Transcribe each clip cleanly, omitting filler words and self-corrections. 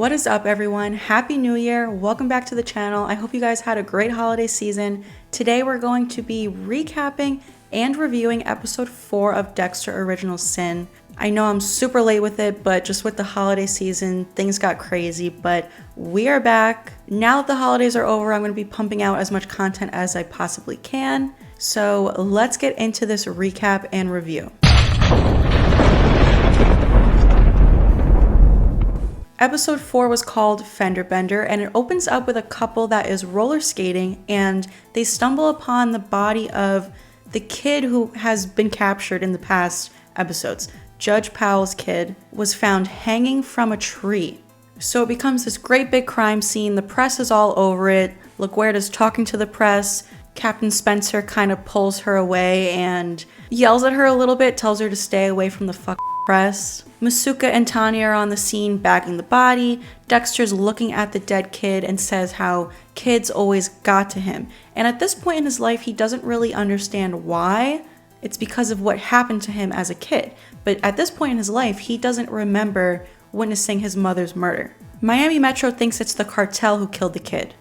What is up, everyone? Happy New Year. Welcome back to the channel. I hope you guys had a great holiday season. Today we're going to be recapping and reviewing episode 4 of Dexter Original Sin. I know I'm super late with it, but just with the holiday season, things got crazy, but we are back. Now that the holidays are over, I'm going to be pumping out as much content as I possibly can. So let's get into this recap and review. Episode 4 was called Fender Bender, and it opens up with a couple that is roller skating, and they stumble upon the body of the kid who has been captured in the past episodes. Judge Powell's kid was found hanging from a tree. So it becomes this great big crime scene. The press is all over it. LaGuardia's talking to the press. Captain Spencer kind of pulls her away and yells at her a little bit, tells her to stay away from the press. Masuka and Tanya are on the scene bagging the body. Dexter's looking at the dead kid and says how kids always got to him. And at this point in his life, he doesn't really understand why. It's because of what happened to him as a kid. But at this point in his life, he doesn't remember witnessing his mother's murder. Miami Metro thinks it's the cartel who killed the kid.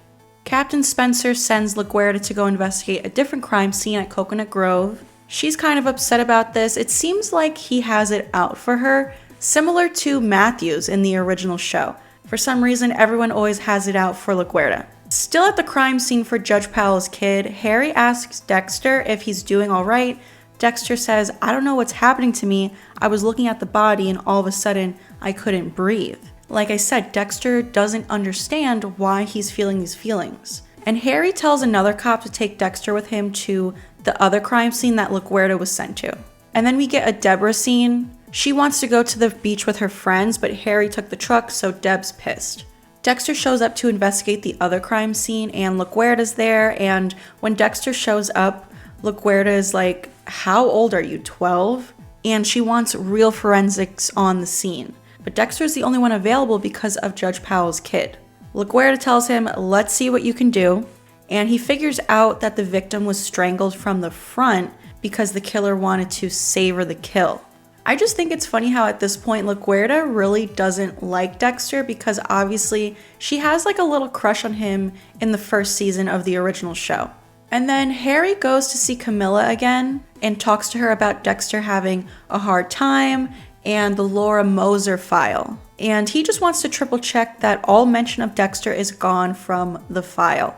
Captain Spencer sends LaGuardia to go investigate a different crime scene at Coconut Grove. She's kind of upset about this. It seems like he has it out for her, similar to Matthews in the original show. For some reason, everyone always has it out for LaGuardia. Still at the crime scene for Judge Powell's kid, Harry asks Dexter if he's doing all right. Dexter says, "I don't know what's happening to me. I was looking at the body and all of a sudden I couldn't breathe." Like I said, Dexter doesn't understand why he's feeling these feelings. And Harry tells another cop to take Dexter with him to the other crime scene that LaGuardia was sent to. And then we get a Deborah scene. She wants to go to the beach with her friends, but Harry took the truck, so Deb's pissed. Dexter shows up to investigate the other crime scene, and LaGuardia's there, and when Dexter shows up, LaGuardia is like, "How old are you, 12?" And she wants real forensics on the scene. But Dexter's the only one available because of Judge Powell's kid. LaGuardia tells him, "Let's see what you can do." And he figures out that the victim was strangled from the front because the killer wanted to savor the kill. I just think it's funny how at this point LaGuardia really doesn't like Dexter because obviously she has like a little crush on him in the first season of the original show. And then Harry goes to see Camilla again and talks to her about Dexter having a hard time and the Laura Moser file. And he just wants to triple check that all mention of Dexter is gone from the file.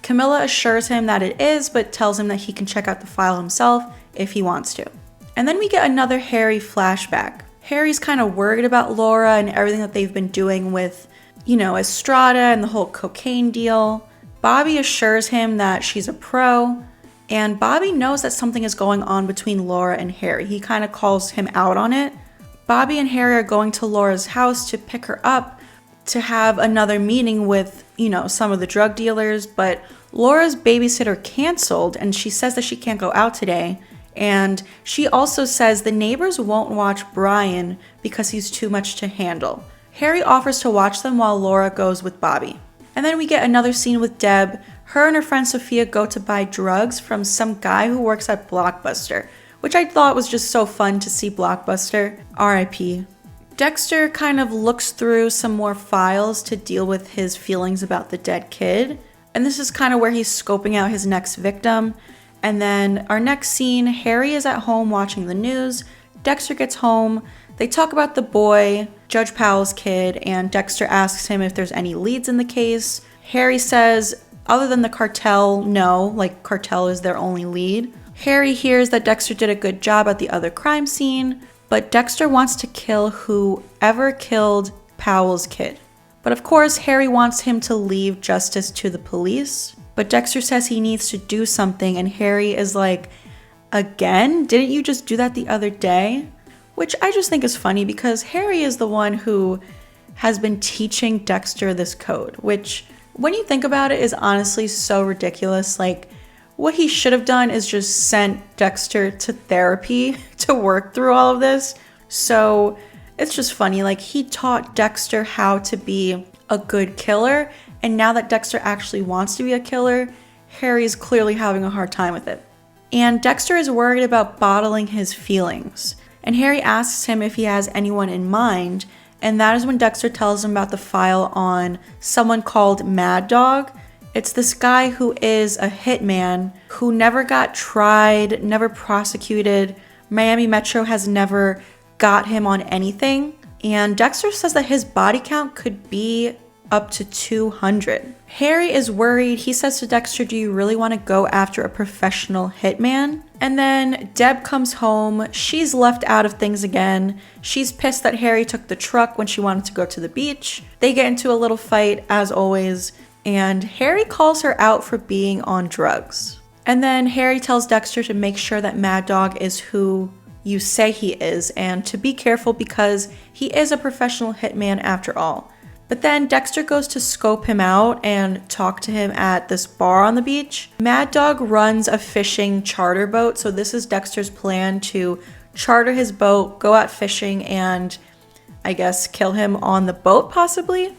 Camilla assures him that it is, but tells him that he can check out the file himself if he wants to. And then we get another Harry flashback. Harry's kind of worried about Laura and everything that they've been doing with, Estrada and the whole cocaine deal. Bobby assures him that she's a pro, and Bobby knows that something is going on between Laura and Harry. He kind of calls him out on it. Bobby and Harry are going to Laura's house to pick her up to have another meeting with, some of the drug dealers, but Laura's babysitter canceled and she says that she can't go out today. And she also says the neighbors won't watch Brian because he's too much to handle. Harry offers to watch them while Laura goes with Bobby. And then we get another scene with Deb. Her and her friend Sophia go to buy drugs from some guy who works at Blockbuster, which I thought was just so fun to see Blockbuster. R.I.P. Dexter kind of looks through some more files to deal with his feelings about the dead kid. And this is kind of where he's scoping out his next victim. And then our next scene, Harry is at home watching the news. Dexter gets home. They talk about the boy, Judge Powell's kid, and Dexter asks him if there's any leads in the case. Harry says, other than the cartel, no, like cartel is their only lead. Harry hears that Dexter did a good job at the other crime scene, but Dexter wants to kill whoever killed Powell's kid. But of course, Harry wants him to leave justice to the police. But Dexter says he needs to do something, and Harry is like, "Again? Didn't you just do that the other day?" Which I just think is funny because Harry is the one who has been teaching Dexter this code, which when you think about it is honestly so ridiculous. Like, what he should have done is just sent Dexter to therapy to work through all of this. So it's just funny. Like, he taught Dexter how to be a good killer. And now that Dexter actually wants to be a killer, Harry's clearly having a hard time with it. And Dexter is worried about bottling his feelings. And Harry asks him if he has anyone in mind. And that is when Dexter tells him about the file on someone called Mad Dog. It's this guy who is a hitman who never got tried, never prosecuted. Miami Metro has never got him on anything. And Dexter says that his body count could be up to 200. Harry is worried. He says to Dexter, do you really want to go after a professional hitman? And then Deb comes home. She's left out of things again. She's pissed that Harry took the truck when she wanted to go to the beach. They get into a little fight, as always, and Harry calls her out for being on drugs. And then Harry tells Dexter to make sure that Mad Dog is who you say he is, and to be careful because he is a professional hitman after all. But then Dexter goes to scope him out and talk to him at this bar on the beach. Mad Dog runs a fishing charter boat, so this is Dexter's plan to charter his boat, go out fishing, and I guess kill him on the boat possibly.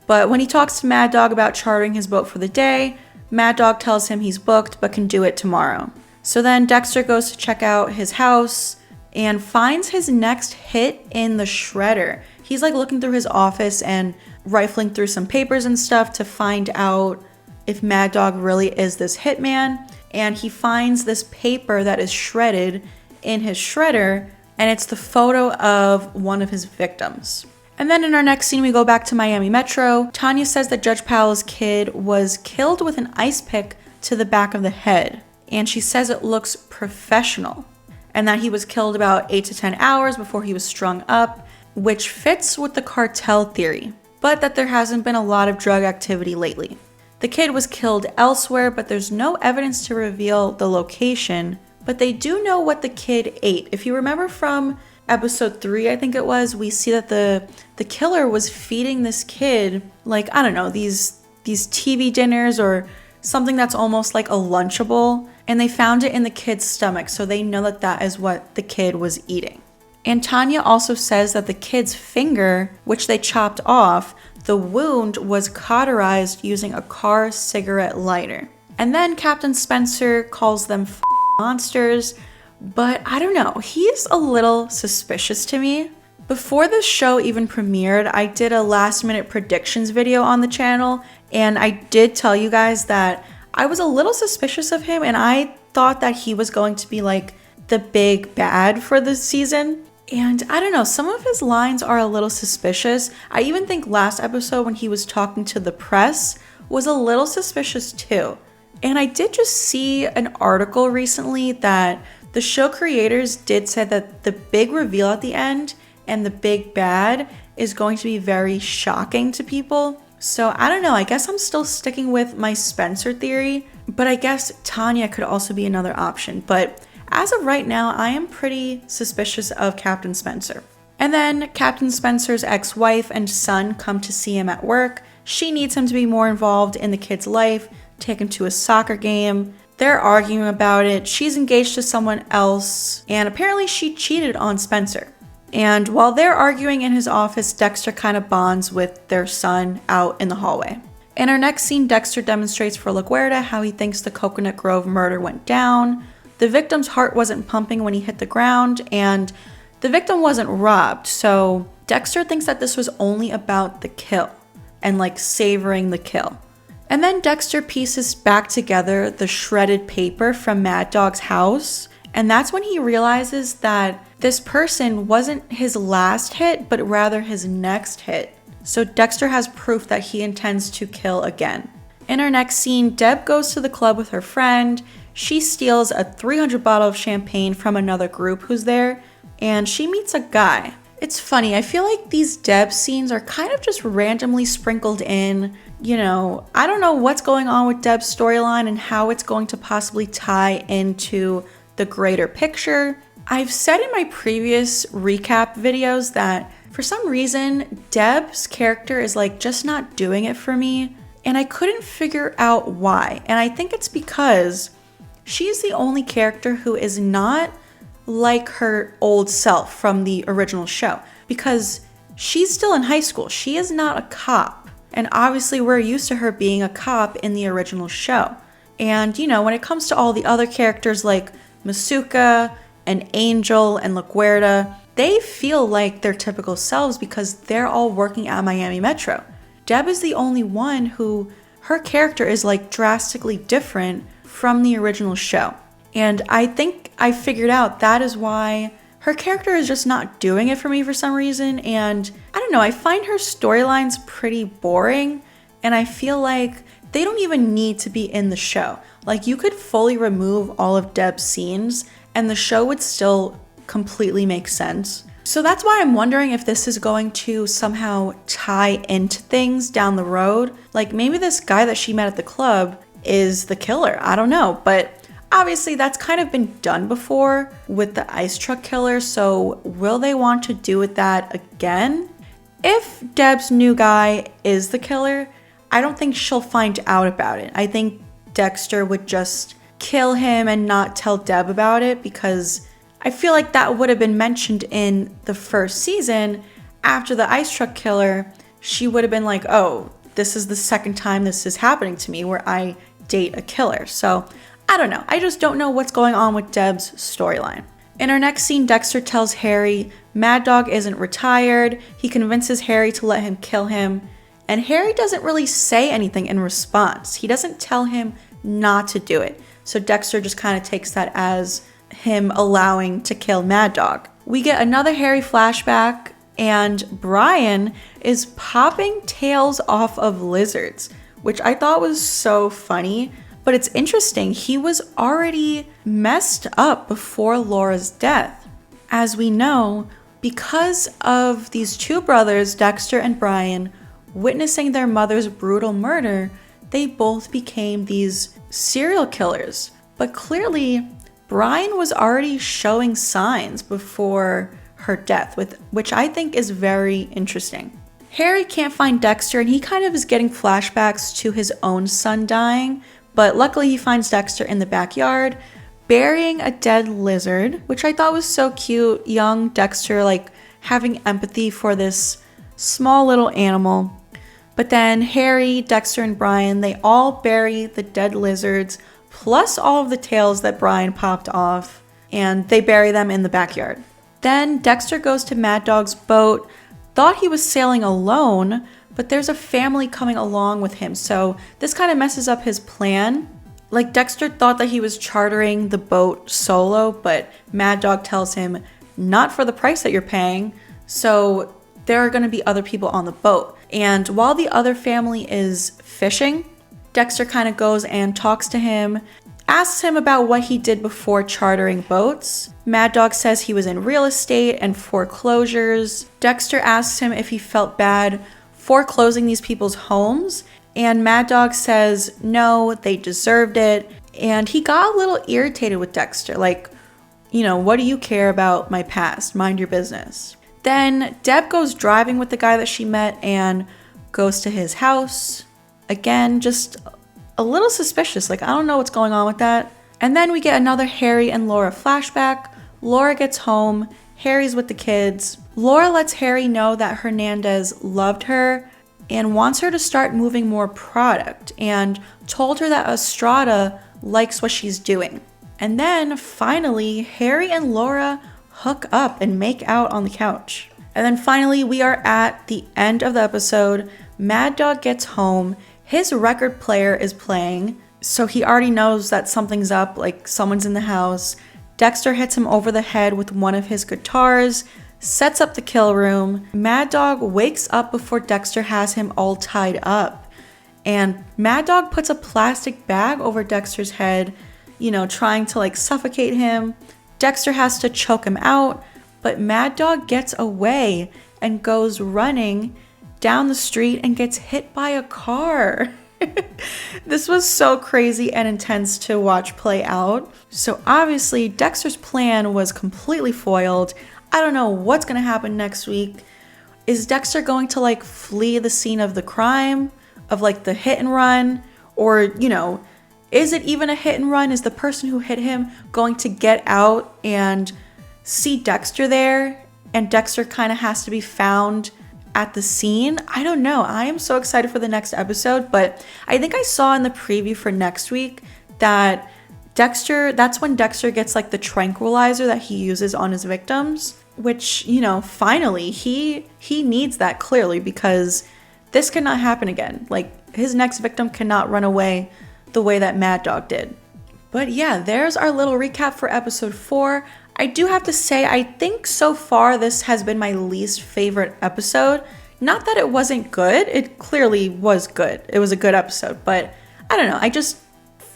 But when he talks to Mad Dog about chartering his boat for the day, Mad Dog tells him he's booked but can do it tomorrow. So then Dexter goes to check out his house and finds his next hit in the shredder. He's like looking through his office and rifling through some papers and stuff to find out if Mad Dog really is this hitman. And he finds this paper that is shredded in his shredder, and it's the photo of one of his victims. And then in our next scene, we go back to Miami Metro. Tanya says that Judge Powell's kid was killed with an ice pick to the back of the head. And she says it looks professional, and that he was killed about 8 to 10 hours before he was strung up, which fits with the cartel theory, but that there hasn't been a lot of drug activity lately. The kid was killed elsewhere, but there's no evidence to reveal the location, but they do know what the kid ate. If you remember from episode 3, I think it was, we see that the killer was feeding this kid, like, I don't know, these TV dinners or something that's almost like a Lunchable, and they found it in the kid's stomach, so they know that that is what the kid was eating. And Tanya also says that the kid's finger, which they chopped off, the wound was cauterized using a car cigarette lighter. And then Captain Spencer calls them monsters, but I don't know, he's a little suspicious to me. Before this show even premiered, I did a last minute predictions video on the channel, and I did tell you guys that I was a little suspicious of him, and I thought that he was going to be like the big bad for this season. And I don't know, some of his lines are a little suspicious. I even think last episode when he was talking to the press was a little suspicious too. And I did just see an article recently that the show creators did say that the big reveal at the end and the big bad is going to be very shocking to people. So I don't know, I guess I'm still sticking with my Spencer theory, but I guess Tanya could also be another option. But as of right now, I am pretty suspicious of Captain Spencer. And then Captain Spencer's ex-wife and son come to see him at work. She needs him to be more involved in the kid's life, take him to a soccer game. They're arguing about it. She's engaged to someone else, and apparently she cheated on Spencer. And while they're arguing in his office, Dexter kind of bonds with their son out in the hallway. In our next scene, Dexter demonstrates for LaGuardia how he thinks the Coconut Grove murder went down. The victim's heart wasn't pumping when he hit the ground, and the victim wasn't robbed, so Dexter thinks that this was only about the kill and like savoring the kill. And then Dexter pieces back together the shredded paper from Mad Dog's house, and that's when he realizes that this person wasn't his last hit, but rather his next hit. So Dexter has proof that he intends to kill again. In our next scene, Deb goes to the club with her friend. She steals a 300 bottle of champagne from another group who's there, and she meets a guy. It's funny, I feel like these Deb scenes are kind of just randomly sprinkled in. You know, I don't know what's going on with Deb's storyline and how it's going to possibly tie into the greater picture. I've said in my previous recap videos that for some reason, Deb's character is like just not doing it for me, and I couldn't figure out why. And I think it's because she's the only character who is not like her old self from the original show, because she's still in high school. She is not a cop. And obviously we're used to her being a cop in the original show. And you know, when it comes to all the other characters like Masuka and Angel and LaGuardia, they feel like their typical selves because they're all working at Miami Metro. Deb is the only one who, her character is like drastically different from the original show. And I think I figured out that is why her character is just not doing it for me for some reason. And I don't know, I find her storylines pretty boring. And I feel like they don't even need to be in the show. Like, you could fully remove all of Deb's scenes and the show would still completely make sense. So that's why I'm wondering if this is going to somehow tie into things down the road. Like, maybe this guy that she met at the club is the killer. I don't know. But obviously that's kind of been done before with the ice truck killer. So will they want to do with that again? If Deb's new guy is the killer, I don't think she'll find out about it. I think Dexter would just kill him and not tell Deb about it, because I feel like that would have been mentioned in the first season. After the ice truck killer, she would have been like, oh, this is the second time this is happening to me where I date a killer. So I don't know. I just don't know what's going on with Deb's storyline. In our next scene, Dexter tells Harry Mad Dog isn't retired. He convinces Harry to let him kill him. And Harry doesn't really say anything in response. He doesn't tell him not to do it. So Dexter just kind of takes that as him allowing to kill Mad Dog. We get another Harry flashback, and Brian is popping tails off of lizards, which I thought was so funny. But it's interesting, he was already messed up before Laura's death. As we know, because of these two brothers, Dexter and Brian, witnessing their mother's brutal murder, they both became these serial killers. But clearly, Brian was already showing signs before her death, which I think is very interesting. Harry can't find Dexter, and he kind of is getting flashbacks to his own son dying, but luckily he finds Dexter in the backyard, burying a dead lizard, which I thought was so cute. Young Dexter, like, having empathy for this small little animal. But then Harry, Dexter, and Brian, they all bury the dead lizards, plus all of the tails that Brian popped off, and they bury them in the backyard. Then Dexter goes to Mad Dog's boat, thought he was sailing alone, but there's a family coming along with him, so this kind of messes up his plan. Like, Dexter thought that he was chartering the boat solo, but Mad Dog tells him, not for the price that you're paying, so there are going to be other people on the boat. And while the other family is fishing, Dexter kind of goes and talks to him, asks him about what he did before chartering boats. Mad Dog says he was in real estate and foreclosures. Dexter asks him if he felt bad foreclosing these people's homes, and Mad Dog says no, they deserved it. And he got a little irritated with Dexter, like, you know, what do you care about my past? Mind your business. Then Deb goes driving with the guy that she met and goes to his house. Again, just a little suspicious. Like, I don't know what's going on with that. And then we get another Harry and Laura flashback. Laura gets home. Harry's with the kids. Laura lets Harry know that Hernandez loved her and wants her to start moving more product, and told her that Estrada likes what she's doing. And then finally, Harry and Laura hook up and make out on the couch. And then finally, we are at the end of the episode. Mad Dog gets home. His record player is playing, so he already knows that something's up, like someone's in the house. Dexter hits him over the head with one of his guitars, sets up the kill room. Mad Dog wakes up before Dexter has him all tied up. And Mad Dog puts a plastic bag over Dexter's head, you know, trying to like suffocate him. Dexter has to choke him out, but Mad Dog gets away and goes running down the street and gets hit by a car. This was so crazy and intense to watch play out. So obviously Dexter's plan was completely foiled. I don't know what's going to happen next week. Is Dexter going to like flee the scene of the crime, of like the hit and run? Or, you know, is it even a hit and run? Is the person who hit him going to get out and see Dexter there? And Dexter kind of has to be found at the scene? I don't know. I am so excited for the next episode, but I think I saw in the preview for next week that that's when Dexter gets like the tranquilizer that he uses on his victims. which, you know, finally he needs that clearly, because this cannot happen again. Like, his next victim cannot run away the way that Mad Dog did. But yeah, there's our little recap for episode 4. I do have to say, I think so far this has been my least favorite episode. Not that it wasn't good, it clearly was good. It was a good episode, but I don't know,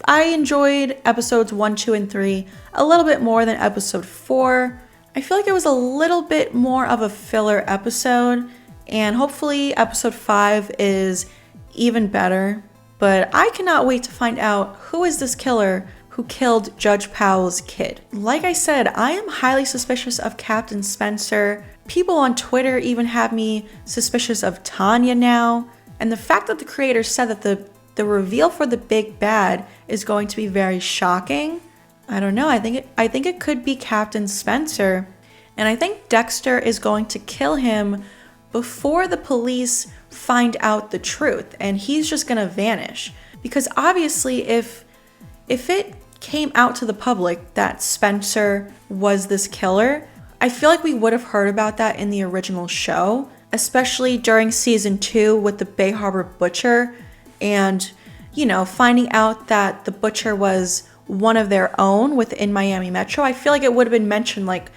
I enjoyed episodes 1, 2, and 3 a little bit more than episode 4. I feel like it was a little bit more of a filler episode, and hopefully episode 5 is even better. But I cannot wait to find out who is this killer who killed Judge Powell's kid. Like I said, I am highly suspicious of Captain Spencer. People on Twitter even have me suspicious of Tanya now. And the fact that the creator said that the reveal for the big bad is going to be very shocking, I don't know. I think it could be Captain Spencer. And I think Dexter is going to kill him before the police find out the truth, and he's just gonna vanish. Because obviously if it came out to the public that Spencer was this killer, I feel like we would have heard about that in the original show, especially during season 2 with the Bay Harbor Butcher, and, you know, finding out that the Butcher was one of their own within Miami Metro. I feel like it would have been mentioned, like,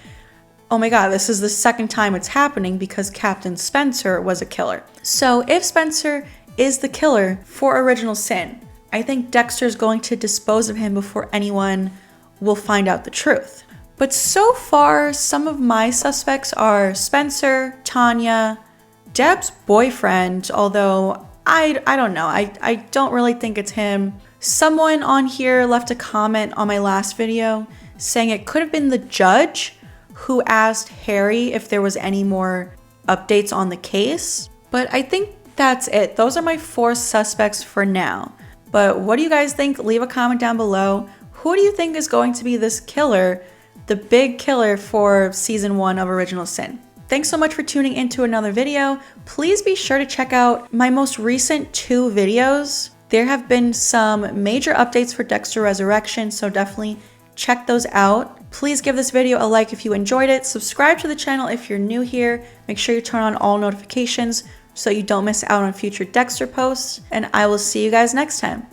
oh my god, this is the second time it's happening because Captain Spencer was a killer. So if Spencer is the killer for Original Sin, I think Dexter's going to dispose of him before anyone will find out the truth. But so far, some of my suspects are Spencer, Tanya, Deb's boyfriend, although I don't know. I don't really think it's him. Someone on here left a comment on my last video saying it could have been the judge who asked Harry if there was any more updates on the case. But I think that's it. Those are my 4 suspects for now. But what do you guys think? Leave a comment down below. Who do you think is going to be this killer, the big killer for season 1 of Original Sin? Thanks so much for tuning into another video. Please be sure to check out my most recent 2 videos. There have been some major updates for Dexter Resurrection, so definitely check those out. Please give this video a like if you enjoyed it. Subscribe to the channel if you're new here. Make sure you turn on all notifications so you don't miss out on future Dexter posts. And I will see you guys next time.